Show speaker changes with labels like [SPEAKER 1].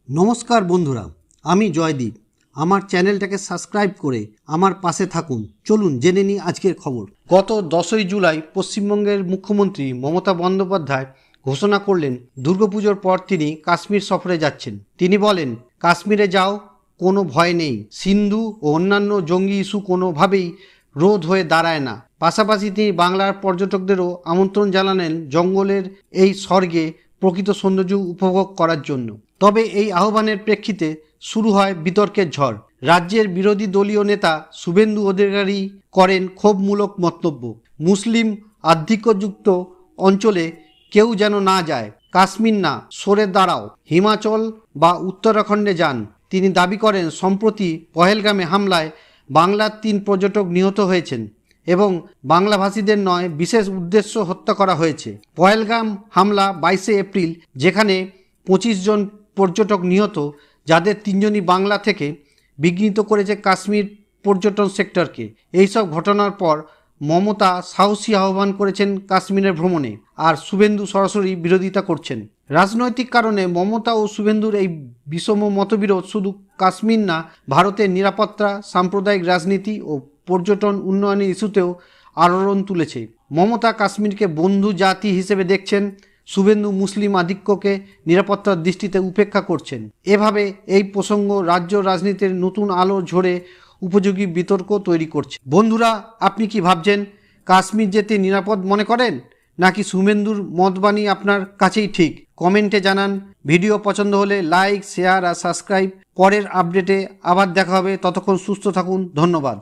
[SPEAKER 1] নমস্কার বন্ধুরা, আমি জয়দীপ। আমার চ্যানেলটাকে সাবস্ক্রাইব করে আমার পাশে থাকুন। চলুন জেনে নিই আজকের খবর। গত 10ই জুলাই পশ্চিমবঙ্গের মুখ্যমন্ত্রী মমতা বন্দ্যোপাধ্যায় ঘোষণা করলেন দুর্গাপুজোর পর তিনি কাশ্মীর সফরে যাচ্ছেন। তিনি বলেন, কাশ্মীরে যাও, কোনো ভয় নেই। সিন্ধু ও অন্যান্য জঙ্গি ইস্যু কোনোভাবেই রোধ হয়ে দাঁড়ায় না। পাশাপাশি তিনি বাংলার পর্যটকদেরও আমন্ত্রণ জানালেন জঙ্গলের এই স্বর্গে প্রকৃত সৌন্দর্য উপভোগ করার জন্য। তবে এই আহ্বানের প্রেক্ষিতে শুরু হয় বিতর্কের ঝড়। রাজ্যের বিরোধী দলীয় নেতা শুভেন্দু অধিকারী করেন ক্ষোভমূলক মন্তব্য। মুসলিম আধিক্যযুক্ত অঞ্চলে কেউ যেন না যায়, কাশ্মীর না, সরে দাঁড়াও, হিমাচল বা উত্তরাখণ্ডে যান। তিনি দাবি করেন সম্প্রতি পহেলগামে হামলায় বাংলার 3 পর্যটক নিহত হয়েছেন এবং বাংলাভাষীদের নয়, বিশেষ উদ্দেশ্য হত্যা করা হয়েছে। পহেলগাম হামলা 22শে এপ্রিল, যেখানে 25 জন পর্যটক নিহত, যাদের 3 জনই বাংলা থেকে, বিঘ্নিত করেছে কাশ্মীর পর্যটন সেক্টরকে। এইসব ঘটনার পর মমতা সাহসী আহ্বান করেছেন কাশ্মীরের ভ্রমণে, আর শুভেন্দু সরাসরি বিরোধিতা করছেন। রাজনৈতিক কারণে মমতা ও শুভেন্দুর এই বিষম মতবিরোধ শুধু কাশ্মীর না, ভারতের নিরাপত্তা, সাম্প্রদায়িক রাজনীতি ও পর্যটন উন্নয়নের ইস্যুতেও আলোড়ন তুলেছে। মমতা কাশ্মীরকে বন্ধু জাতি হিসেবে দেখছেন, শুভেন্দু মুসলিম আধিক্যকে নিরাপত্তার দৃষ্টিতে উপেক্ষা করছেন। এভাবে এই প্রসঙ্গ রাজ্য রাজনীতির নতুন আলো ঝরে উপযোগী বিতর্ক তৈরি করছে। বন্ধুরা, আপনি কি ভাবছেন? কাশ্মীর যেতে নিরাপদ মনে করেন, নাকি শুভেন্দুর মতবাণী আপনার কাছেই ঠিক? কমেন্টে জানান। ভিডিও পছন্দ হলে লাইক, শেয়ার আর সাবস্ক্রাইব। পরের আপডেটে আবার দেখা হবে। ততক্ষণ সুস্থ থাকুন। ধন্যবাদ।